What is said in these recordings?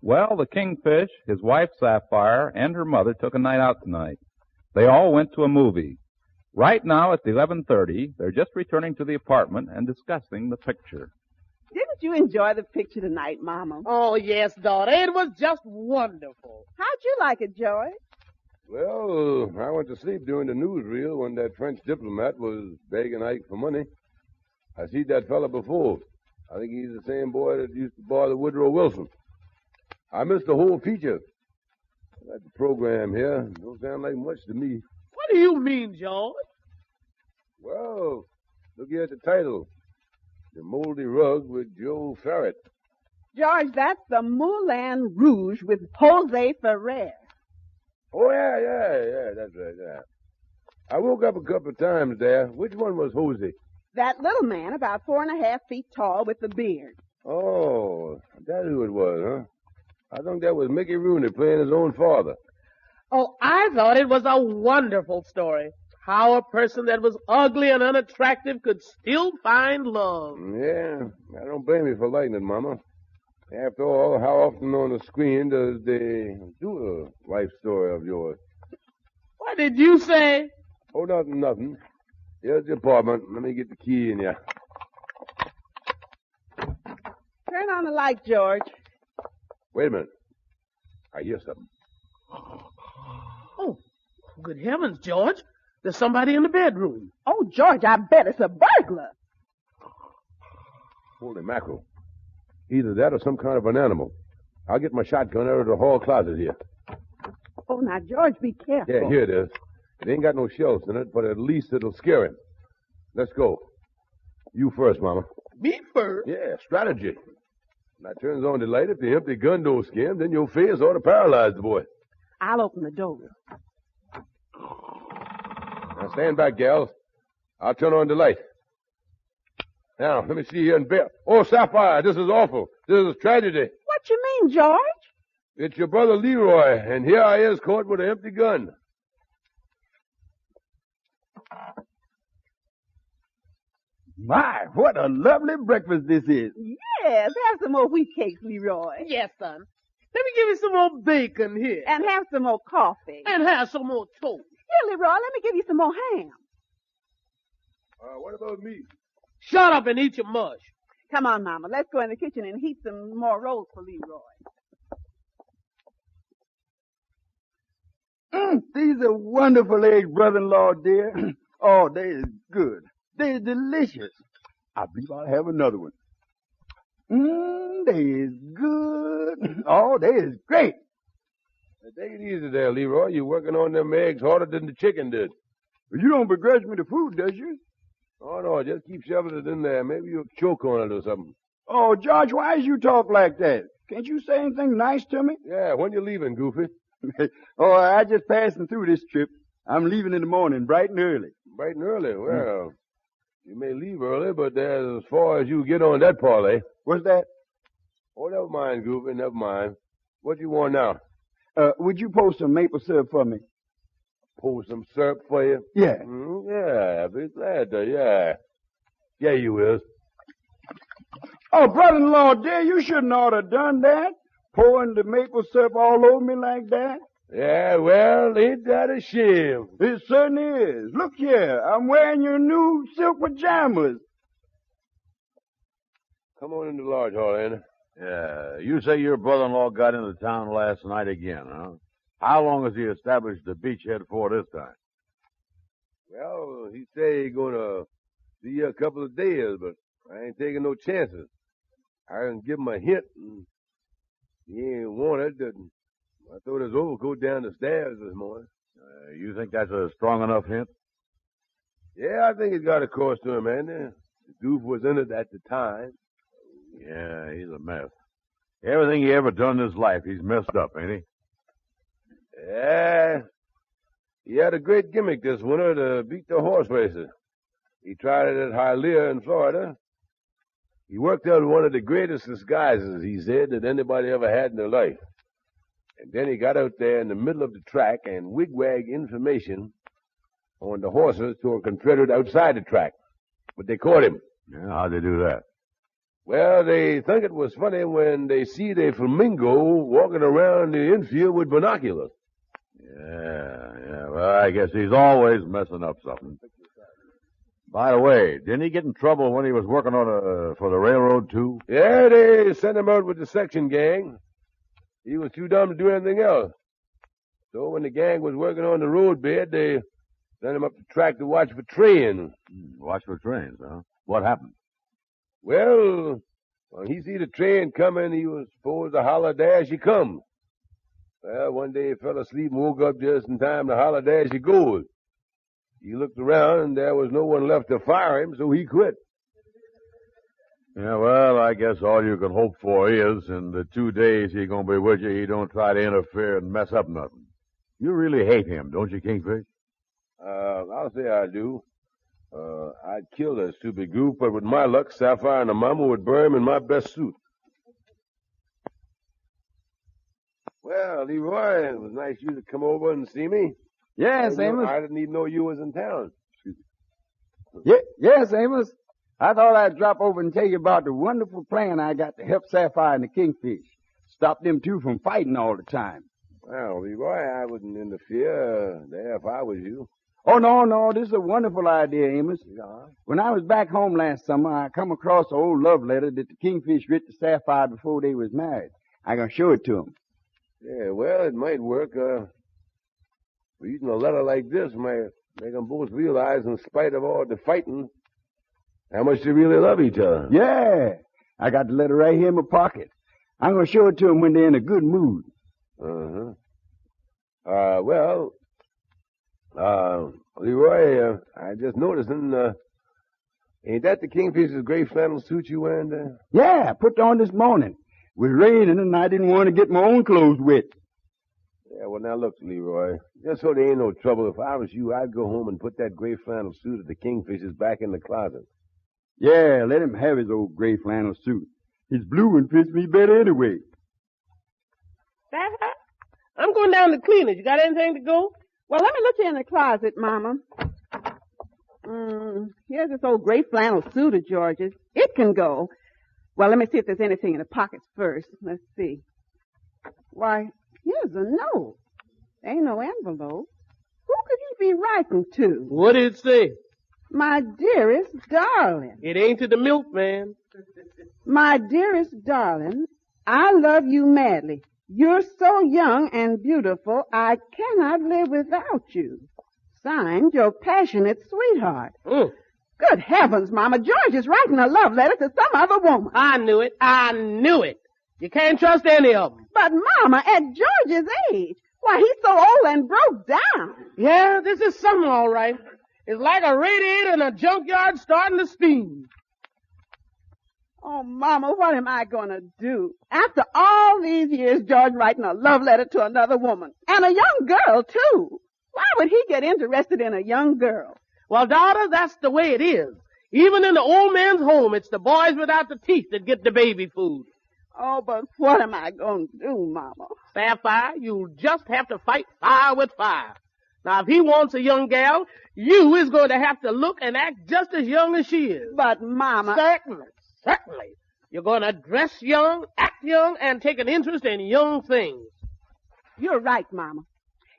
Well, the Kingfish, his wife Sapphire, and her mother took a night out tonight. They all went to a movie. Right now, it's 11:30. They're just returning to the apartment and discussing the picture. Didn't you enjoy the picture tonight, Mama? Oh, yes, daughter. It was just wonderful. How'd you like it, George? Well, I went to sleep during the newsreel when that French diplomat was begging Ike for money. I seen that fella before. I think he's the same boy that used to bother Woodrow Wilson. I missed the whole feature. I got the program here. Don't sound like much to me. What do you mean, George? Well, look here at the title. The Moldy Rug with Joe Farrett. George, that's the Moulin Rouge with Jose Ferrer. Oh, yeah, that's right, yeah. I woke up a couple of times there. Which one was Jose? That little man, about 4.5 feet tall with the beard. Oh, that's who it was, huh? I think that was Mickey Rooney playing his own father. Oh, I thought it was a wonderful story. How a person that was ugly and unattractive could still find love. Yeah, I don't blame you for liking it, Mama. After all, how often on the screen does they do a life story of yours? What did you say? Oh, nothing. Here's the apartment. Let me get the key in here. Turn on the light, George. Wait a minute. I hear something. Oh, good heavens, George. There's somebody in the bedroom. Oh, George, I bet it's a burglar. Holy mackerel. Either that or some kind of an animal. I'll get my shotgun out of the hall closet here. Oh, now, George, be careful. Yeah, here it is. It ain't got no shells in it, but at least it'll scare him. Let's go. You first, Mama. Me first? Yeah, strategy. When I turns on the light, if the empty gun don't scare him, then your face ought to paralyze the boy. I'll open the door. Now, stand back, gals. I'll turn on the light. Now, let me see here and bear. Oh, Sapphire, this is awful. This is tragedy. What you mean, George? It's your brother Leroy, and here I is caught with an empty gun. My, what a lovely breakfast this is. Yes, have some more wheat cakes, Leroy. Yes, son. Let me give you some more bacon here. And have some more coffee. And have some more toast. Here, Leroy, let me give you some more ham. What about me? Shut up and eat your mush. Come on, Mama. Let's go in the kitchen and heat some more rolls for Leroy. These are wonderful eggs, brother-in-law, dear. Oh, they is good. They is delicious. I believe I'll have another one. They is good. Oh, they is great. Now, take it easy there, Leroy. You're working on them eggs harder than the chicken did. You don't begrudge me the food, does you? Oh, no, just keep shoving it in there. Maybe you'll choke on it or something. Oh, George, why is you talk like that? Can't you say anything nice to me? Yeah, when you leaving, Goofy? Oh, I just passing through this trip. I'm leaving in the morning, bright and early. Bright and early. Well, you may leave early, but there's as far as you get on that parlay. What's that? Oh, never mind, Goofy, never mind. What you want now? Would you post some maple syrup for me? Pour some syrup for you? Yeah. Yeah, I'll be glad to, yeah. Yeah, you is. Oh, brother-in-law, dear, you shouldn't ought to have done that. Pouring the maple syrup all over me like that. Yeah, well, ain't that a shame? It certainly is. Look here, I'm wearing your new silk pajamas. Come on in the large hall, Anna. Yeah, you say your brother-in-law got into town last night again, huh? How long has he established the beachhead for this time? Well, he say he gonna be here a couple of days, but I ain't taking no chances. I can give him a hint, and he ain't want it. I threw his overcoat down the stairs this morning. You think that's a strong enough hint? Yeah, I think it's got across to him, Andy. The goof was in it at the time. Yeah, he's a mess. Everything he ever done in his life, he's messed up, ain't he? Yeah. He had a great gimmick this winter to beat the horse races. He tried it at Hialeah in Florida. He worked out one of the greatest disguises, he said, that anybody ever had in their life. And then he got out there in the middle of the track and wigwagged information on the horses to a Confederate outside the track. But they caught him. Yeah, how'd they do that? Well, they think it was funny when they see the flamingo walking around the infield with binoculars. Yeah. Well, I guess he's always messing up something. By the way, didn't he get in trouble when he was working on for the railroad, too? Yeah, they sent him out with the section gang. He was too dumb to do anything else. So when the gang was working on the road bed, they sent him up the track to watch for trains. Watch for trains, huh? What happened? Well, when he see the train coming, he was supposed to holler, "There she comes." Well, one day he fell asleep and woke up just in time to holler, "There she goes." He looked around, and there was no one left to fire him, so he quit. Yeah, well, I guess all you can hope for is in the 2 days he's going to be with you, he don't try to interfere and mess up nothing. You really hate him, don't you, Kingfish? I'll say I do. I'd kill that stupid goof, but with my luck, Sapphire and the mama would bury him in my best suit. Well, Leroy, it was nice of you to come over and see me. Yes, Amos. I didn't even know you was in town. Yes, Amos. I thought I'd drop over and tell you about the wonderful plan I got to help Sapphire and the Kingfish. Stop them two from fighting all the time. Well, Leroy, I wouldn't interfere there if I was you. Oh, no. This is a wonderful idea, Amos. Yeah. When I was back home last summer, I come across an old love letter that the Kingfish writ to Sapphire before they was married. I gonna show it to him. Yeah, well, it might work. Reading a letter like this might make them both realize, in spite of all the fighting, how much they really love each other. Yeah. I got the letter right here in my pocket. I'm gonna show it to them when they're in a good mood. Uh-huh. Leroy, I just noticed, ain't that the Kingfisher's gray flannel suit you wearing there? Yeah, I put it on this morning. It was raining and I didn't want to get my own clothes wet. Yeah, well, now look, Leroy. Just so there ain't no trouble, if I was you, I'd go home and put that gray flannel suit of the Kingfisher's back in the closet. Yeah, let him have his old gray flannel suit. His blue one fits me better anyway. Sapphire, I'm going down to clean it. You got anything to go? Well, let me look in the closet, Mama. Here's this old gray flannel suit of George's. It can go. Well, let me see if there's anything in the pockets first. Let's see. Why, here's a note. Ain't no envelope. Who could he be writing to? What did it say? My dearest darling. It ain't to the milkman. My dearest darling, I love you madly. You're so young and beautiful, I cannot live without you. Signed, your passionate sweetheart. Good heavens, Mama, George is writing a love letter to some other woman. I knew it. You can't trust any of them. But, Mama, at George's age, why, he's so old and broke down. Yeah, this is something all right. It's like a radiator in a junkyard starting to steam. Oh, Mama, what am I going to do? After all these years, George writing a love letter to another woman. And a young girl, too. Why would he get interested in a young girl? Well, daughter, that's the way it is. Even in the old man's home, it's the boys without the teeth that get the baby food. Oh, but what am I going to do, Mama? Sapphire, you'll just have to fight fire with fire. Now, if he wants a young gal, you is going to have to look and act just as young as she is. But, Mama... Certainly. You're going to dress young, act young, and take an interest in young things. You're right, Mama.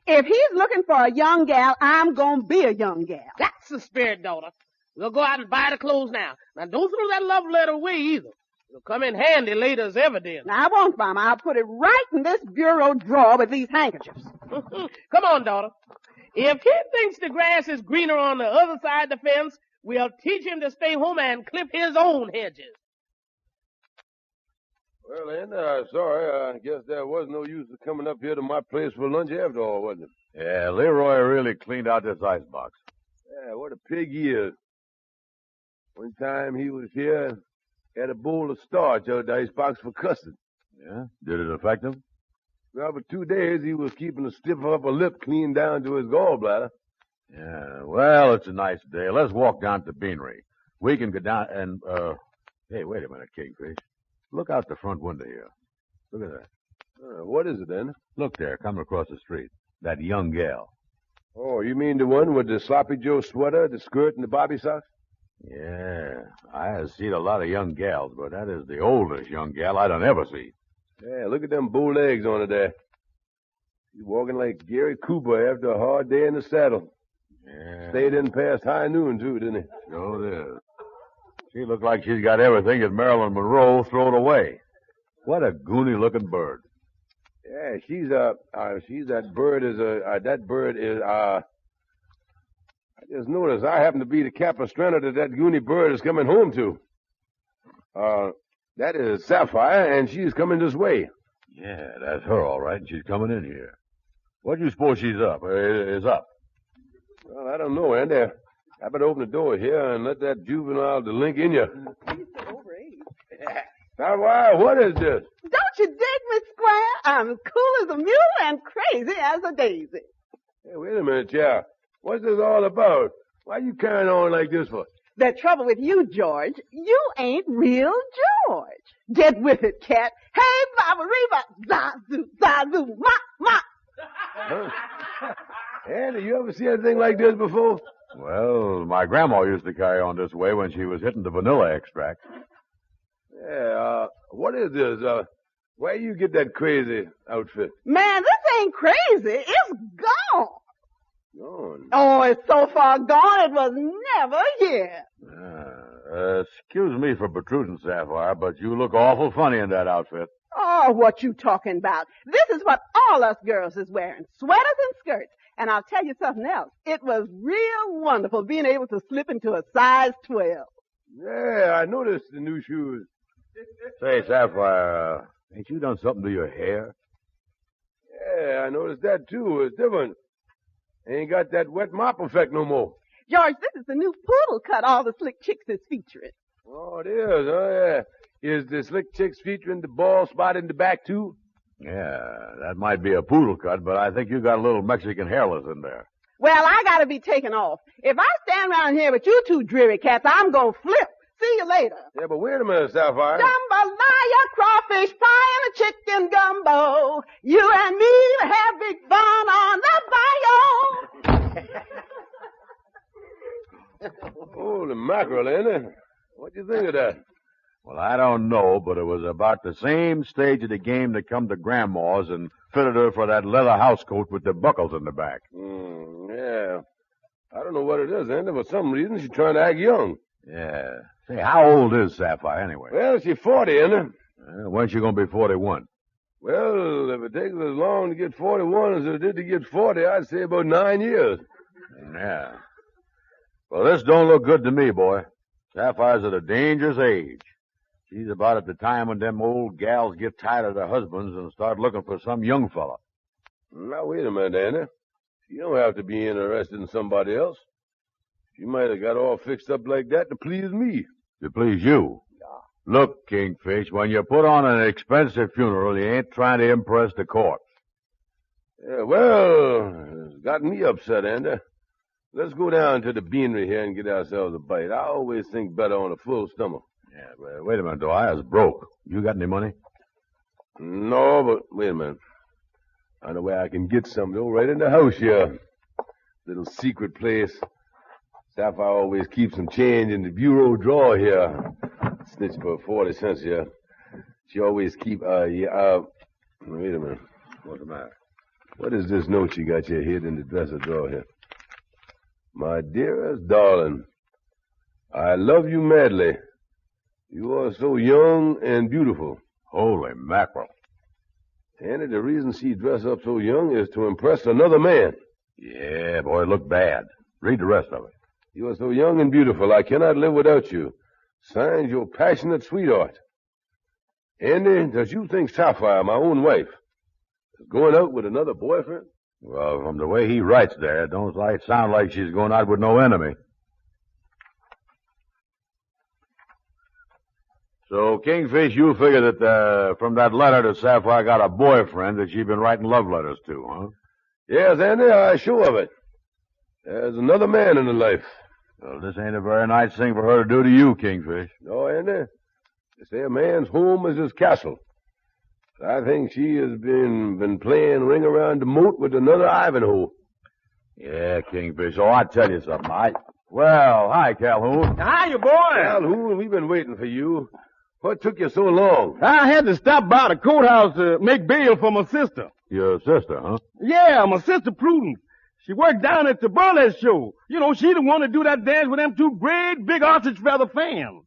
If he's looking for a young gal, I'm going to be a young gal. That's the spirit, daughter. We'll go out and buy the clothes now. Now, don't throw that love letter away either. It'll come in handy later as evidence. Now, I won't, Mama. I'll put it right in this bureau drawer with these handkerchiefs. Come on, daughter. If he thinks the grass is greener on the other side of the fence, we'll teach him to stay home and clip his own hedges. Well, then, sorry. I guess there was no use of coming up here to my place for lunch after all, wasn't it? Yeah, Leroy really cleaned out this icebox. Yeah, what a pig he is. One time he was here, had a bowl of starch out of the icebox for custard. Yeah? Did it affect him? Well, for 2 days he was keeping the stiff upper lip clean down to his gallbladder. Yeah, well, it's a nice day. Let's walk down to the beanery. We can go down and, hey, wait a minute, Kingfish. Look out the front window here. Look at that. What is it, then? Look there, coming across the street. That young gal. Oh, you mean the one with the sloppy Joe sweater, the skirt, and the bobby socks? Yeah, I have seen a lot of young gals, but that is the oldest young gal I done ever seen. Yeah, look at them bow legs on her there. She's walking like Gary Cooper after a hard day in the saddle. Yeah. Stayed in past high noon, too, didn't he? Sure did. She looks like she's got everything that Marilyn Monroe thrown away. What a goony-looking bird. Yeah, she's that bird is, I just noticed I happen to be the capistrano that goony bird is coming home to. That is Sapphire, and she's coming this way. Yeah, that's her, all right, and she's coming in here. What do you suppose she's up, is up? Well, I don't know, Andy. I better open the door here and let that juvenile delink in you. He's so overage. Sapphire, what is this? Don't you dig me, Squire? I'm cool as a mule and crazy as a daisy. Hey, wait a minute, child. What's this all about? Why you carrying on like this for? The trouble with you, George, you ain't real George. Get with it, cat. Hey, Baba Reba, zazu, ma. Huh? Andy, you ever see anything like this before? Well, my grandma used to carry on this way when she was hitting the vanilla extract. Yeah, what is this? Where you get that crazy outfit? Man, this ain't crazy. It's gone. Gone. Oh, it's so far gone it was never here. Excuse me for protruding, Sapphire, but you look awful funny in that outfit. Oh, what you talking about? This is what all us girls is wearing, sweaters and skirts. And I'll tell you something else. It was real wonderful being able to slip into a size 12. Yeah, I noticed the new shoes. Say, Sapphire, ain't you done something to your hair? Yeah, I noticed that too. It's different. Ain't got that wet mop effect no more. George, this is the new poodle cut all the slick chicks is featuring. Oh, it is, yeah. Is the slick chicks featuring the bald spot in the back too? Yeah, that might be a poodle cut, but I think you got a little Mexican hairless in there. Well, I gotta be taken off. If I stand around here with you two dreary cats, I'm gonna flip. See you later. Yeah, but wait a minute, Sapphire. Jambalaya, crawfish pie, and a chicken gumbo. You and me will have big fun on the bayou. Holy mackerel, ain't it? What do you think of that? Well, I don't know, but it was about the same stage of the game that come to Grandma's and fitted her for that leather housecoat with the buckles in the back. Yeah. I don't know what it is, ain't it? For some reason, she's trying to act young. Yeah. Say, how old is Sapphire anyway? Well, she's 40, ain't it? When's she going to be 41? Well, if it takes as long to get 41 as it did to get 40, I'd say about 9 years. Yeah. Well, this don't look good to me, boy. Sapphire's at a dangerous age. She's about at the time when them old gals get tired of their husbands and start looking for some young fella. Now, wait a minute, Andy. You don't have to be interested in somebody else. She might have got all fixed up like that to please me. To please you? Yeah. Look, Kingfish, when you put on an expensive funeral, you ain't trying to impress the corpse. Yeah, well, it's got me upset, Andy. Let's go down to the beanery here and get ourselves a bite. I always think better on a full stomach. Yeah, well, wait a minute, though. I was broke. You got any money? No, but wait a minute. I know where I can get some, though, right in the house here. Little secret place. Sapphire always keeps some change in the bureau drawer here. Snitch for 40 cents here. She always keep, wait a minute. What's the matter? What is this note you got here hid in the dresser drawer here? My dearest darling, I love you madly. You are so young and beautiful. Holy mackerel. Andy, the reason she dressed up so young is to impress another man. Yeah, boy, it looked bad. Read the rest of it. You are so young and beautiful, I cannot live without you. Signed, your passionate sweetheart. Andy, does you think Sapphire, my own wife, is going out with another boyfriend? Well, from the way he writes there, it don't sound like she's going out with no enemy. So, Kingfish, you figure that from that letter that Sapphire got a boyfriend that she's been writing love letters to, huh? Yes, Andy, I'm sure of it. There's another man in her life. Well, this ain't a very nice thing for her to do to you, Kingfish. No, Andy. They say a man's home is his castle. I think she has been playing ring around the moat with another Ivanhoe. Yeah, Kingfish. Oh, I tell you something. Well, hi, Calhoun. Hiya, boy. Calhoun, we've been waiting for you. What took you so long? I had to stop by the courthouse to make bail for my sister. Your sister, huh? Yeah, my sister Prudence. She worked down at the burlesque show. You know, she the one to do that dance with them two great big ostrich feather fans.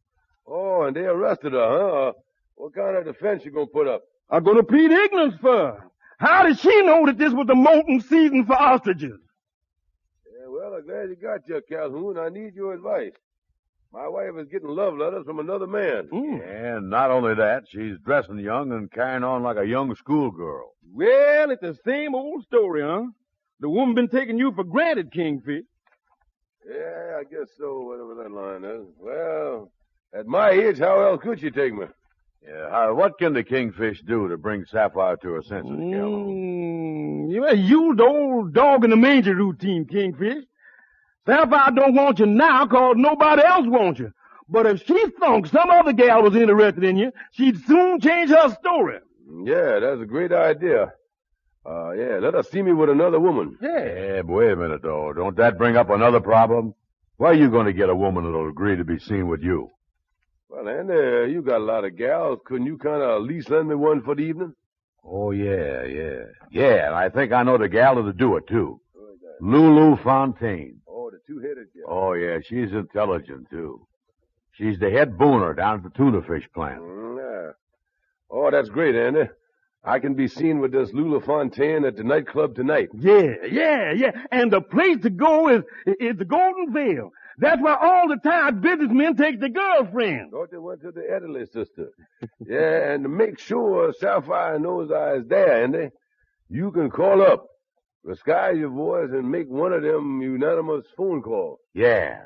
Oh, and they arrested her, huh? What kind of defense you gonna put up? I'm gonna plead ignorance for her. How did she know that this was the molting season for ostriches? Yeah, well, I'm glad you got you, Calhoun. I need your advice. My wife is getting love letters from another man. And not only that, she's dressing young and carrying on like a young schoolgirl. Well, it's the same old story, huh? The woman been taking you for granted, Kingfish. Yeah, I guess so, whatever that line is. Well, at my age, how else could she take me? Yeah, what can the Kingfish do to bring Sapphire to her senses, Calhoun? You used the old dog in the manger routine, Kingfish. Sapphire don't want you now 'cause nobody else wants you. But if she thunk some other gal was interested in you, she'd soon change her story. Yeah, that's a great idea. Yeah, let her see me with another woman. Yeah, but wait a minute, though. Don't that bring up another problem? Where are you going to get a woman that'll agree to be seen with you? Well, Andy, you got a lot of gals. Couldn't you kind of at least lend me one for the evening? Oh, yeah. Yeah, and I think I know the gal that'll do it, too. Lulu Fontaine. Oh, the two-headed gal. Oh, yeah, she's intelligent, too. She's the head booner down at the tuna fish plant. Yeah. Oh, that's great, Andy. I can be seen with this Lulu Fontaine at the nightclub tonight. Yeah. And the place to go is the Golden Veil. That's where all the tired businessmen take their girlfriends. Thought they went to the Italy sister. Yeah, and to make sure Sapphire knows I is there, Andy, you can call up, disguise your voice, and make one of them unanimous phone calls. Yeah.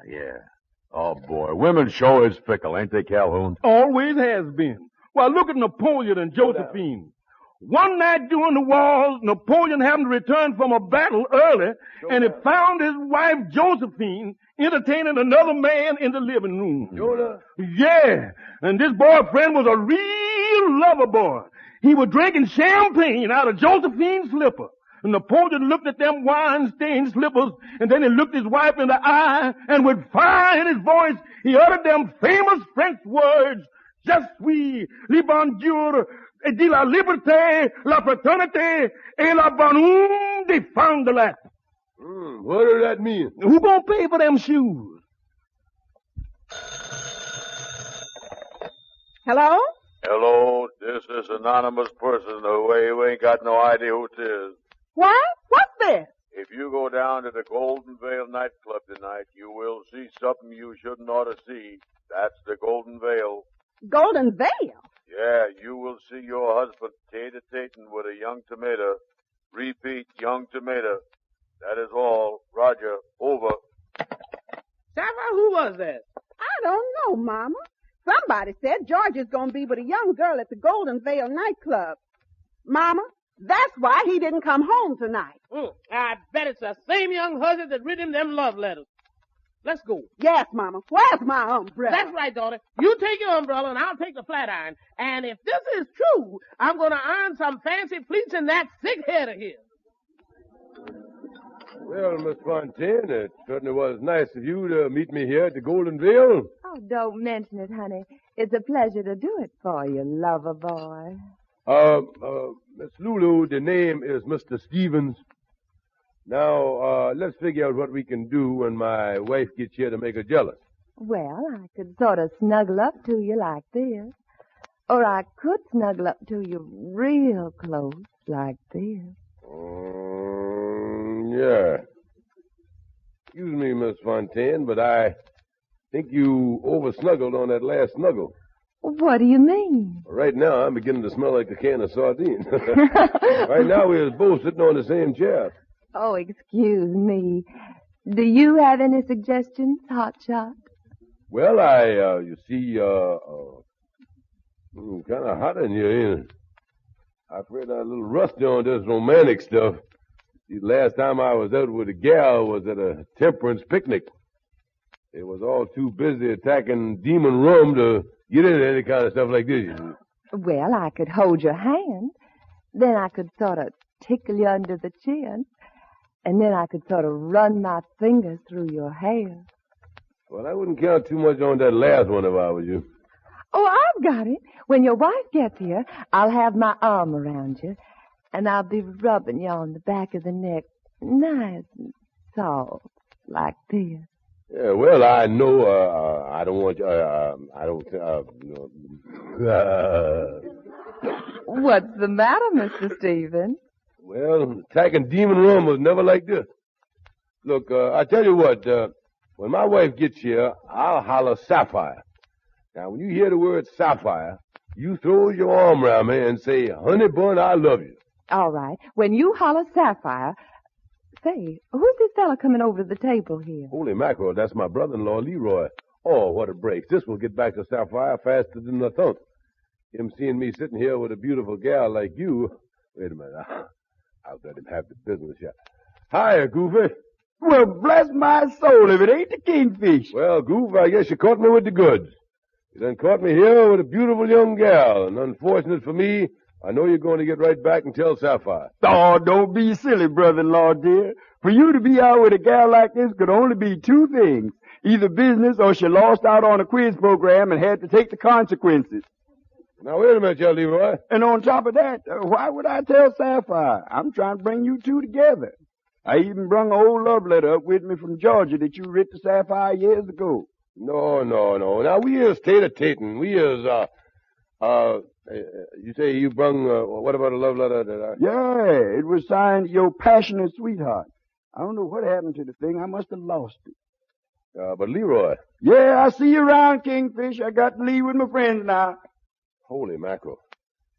Oh, boy, women sure is fickle, ain't they, Calhoun? Always has been. Well, look at Napoleon and Josephine. One night during the wars, Napoleon happened to return from a battle early, and he found his wife Josephine entertaining another man in the living room. Jonah? Yeah, and this boyfriend was a real lover boy. He was drinking champagne out of Josephine's slipper. And Napoleon looked at them wine-stained slippers, and then he looked his wife in the eye, and with fire in his voice, he uttered them famous French words, Je suis le bonjour de la liberté, la fraternité, et la bonne de Fond de Lac. What does that mean? Who gonna pay for them shoes? Hello? Hello, this is anonymous person. You ain't got no idea who it is. What? What's this? If you go down to the Golden Veil nightclub tonight, you will see something you shouldn't ought to see. That's the Golden Veil. Golden Veil? Yeah, you will see your husband tater-tating with a young tomato. Repeat, young tomato. That is all. Roger, over. Sapphire, who was that? I don't know, Mama. Somebody said George is going to be with a young girl at the Golden Veil nightclub. Mama, that's why he didn't come home tonight. I bet it's the same young hussy that writ him them love letters. Let's go. Yes, Mama. Where's my umbrella? That's right, daughter. You take your umbrella and I'll take the flat iron. And if this is true, I'm going to iron some fancy pleats in that thick head of his. Well, Miss Fontaine, it certainly was nice of you to meet me here at the Golden Veil. Oh, don't mention it, honey. It's a pleasure to do it for you, lover boy. Miss Lulu, the name is Mr. Stevens. Now, let's figure out what we can do when my wife gets here to make her jealous. Well, I could sort of snuggle up to you like this. Or I could snuggle up to you real close like this. Yeah. Excuse me, Miss Fontaine, but I think you over-snuggled on that last snuggle. What do you mean? Right now, I'm beginning to smell like a can of sardines. Right now, we're both sitting on the same chair. Oh, excuse me. Do you have any suggestions, Hotshot? Well, you see, kind of hot in here, ain't it? I'm afraid I'm a little rusty on this romantic stuff. See, the last time I was out with a gal was at a temperance picnic. They was all too busy attacking demon rum to get into any kind of stuff like this. Well, I could hold your hand. Then I could sort of tickle you under the chin. And then I could sort of run my fingers through your hair. Well, I wouldn't count too much on that last one if I was you. Oh, I've got it. When your wife gets here, I'll have my arm around you, and I'll be rubbing you on the back of the neck, nice and soft, like this. Yeah, well, I know, I don't want you, What's the matter, Mr. Stephen? Well, attacking Demon Run was never like this. Look, I tell you what, when my wife gets here, I'll holler Sapphire. Now, when you hear the word Sapphire, you throw your arm around me and say, honey bun, I love you. All right. When you holler Sapphire, say, who's this fella coming over to the table here? Holy mackerel, that's my brother-in-law, Leroy. Oh, what a break. This will get back to Sapphire faster than I thought. Him seeing me sitting here with a beautiful gal like you. Wait a minute. I'll let him have the business here. Hiya, Goofy. Well, bless my soul if it ain't the kingfish. Well, Goof, I guess you caught me with the goods. You done caught me here with a beautiful young gal, and unfortunate for me, I know you're going to get right back and tell Sapphire. Oh, don't be silly, brother-in-law, dear. For you to be out with a gal like this could only be two things. Either business or she lost out on a quiz program and had to take the consequences. Now, wait a minute, young Leroy. And on top of that, why would I tell Sapphire? I'm trying to bring you two together. I even brung an old love letter up with me from Georgia that you writ to Sapphire years ago. No. Now, we is tater-tating. We is, you say you brung, what about a love letter that I... Yeah, it was signed Your Passionate Sweetheart. I don't know what happened to the thing. I must have lost it. But Leroy... Yeah, I see you around, Kingfish. I got to leave with my friends now. Holy mackerel.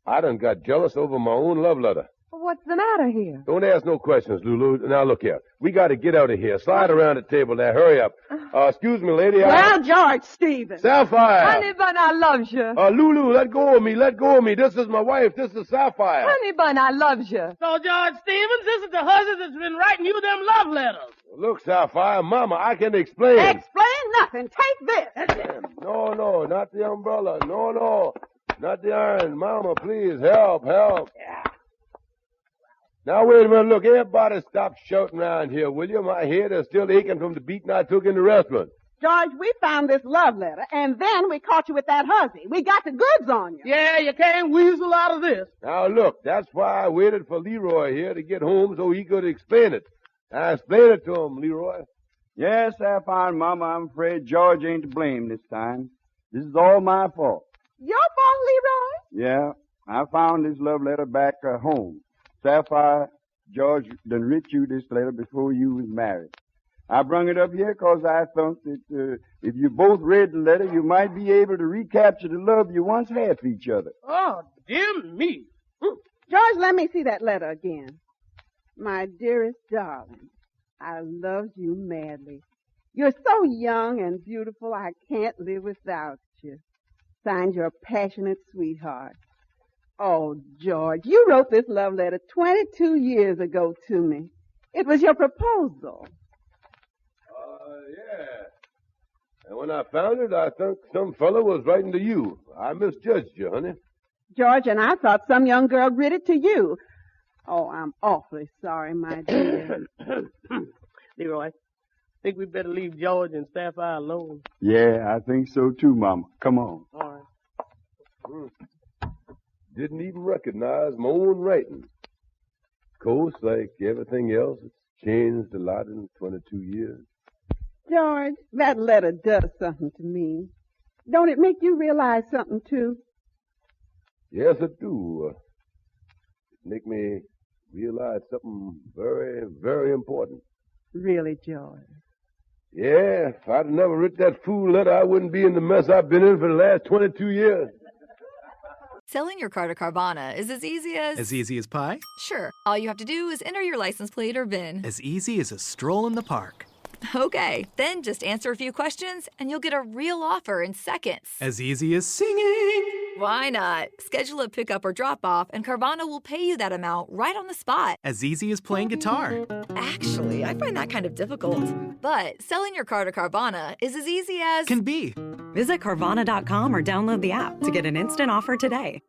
I done got jealous over my own love letter. What's the matter here? Don't ask no questions, Lulu. Now, look here. We got to get out of here. Slide around the table there. Hurry up. Excuse me, lady. Well, George Stephen. Sapphire. Honey Bun, I loves you. Lulu, let go of me. Let go of me. This is my wife. This is Sapphire. Honey Bun, I loves you. So, George Stevens, this is the husband that's been writing you them love letters. Look, Sapphire, Mama, I can explain. Explain nothing. Take this. No, not the umbrella. No, not the iron. Mama, please, help. Yeah. Now, wait a minute. Look, everybody stop shouting around here, will you? My head is still aching from the beating I took in the restaurant. George, we found this love letter, and then we caught you with that hussy. We got the goods on you. Yeah, you can't weasel out of this. Now, look, that's why I waited for Leroy here to get home so he could explain it. Now, explain it to him, Leroy. Yes, Sapphire and Mama, I'm afraid George ain't to blame this time. This is all my fault. Your fault, Leroy? Yeah, I found this love letter back home. Sapphire, George done writ you this letter before you was married. I brung it up here 'cause I thought that if you both read the letter, you might be able to recapture the love you once had for each other. Oh, dear me. George, let me see that letter again. My dearest darling, I love you madly. You're so young and beautiful, I can't live without you. Signed, Your Passionate Sweetheart. Oh, George, you wrote this love letter 22 years ago to me. It was your proposal. Yeah. And when I found it, I thought some fellow was writing to you. I misjudged you, honey. George, and I thought some young girl writ it to you. Oh, I'm awfully sorry, my dear. Leroy, I think we better leave George and Sapphire alone. Yeah, I think so too, Mama. Come on. All right. Didn't even recognize my own writing. Of course, like everything else, it's changed a lot in 22 years. George, that letter does something to me. Don't it make you realize something, too? Yes, it do. It make me realize something very, very important. Really, George? Yeah, if I'd never written that fool letter, I wouldn't be in the mess I've been in for the last 22 years. Selling your car to Carvana is as easy as... As easy as pie? Sure. All you have to do is enter your license plate or VIN. As easy as a stroll in the park. Okay, then just answer a few questions and you'll get a real offer in seconds. As easy as singing. Why not? Schedule a pickup or drop off and Carvana will pay you that amount right on the spot. As easy as playing guitar. Actually, I find that kind of difficult. But selling your car to Carvana is as easy as... Can be. Visit Carvana.com or download the app to get an instant offer today.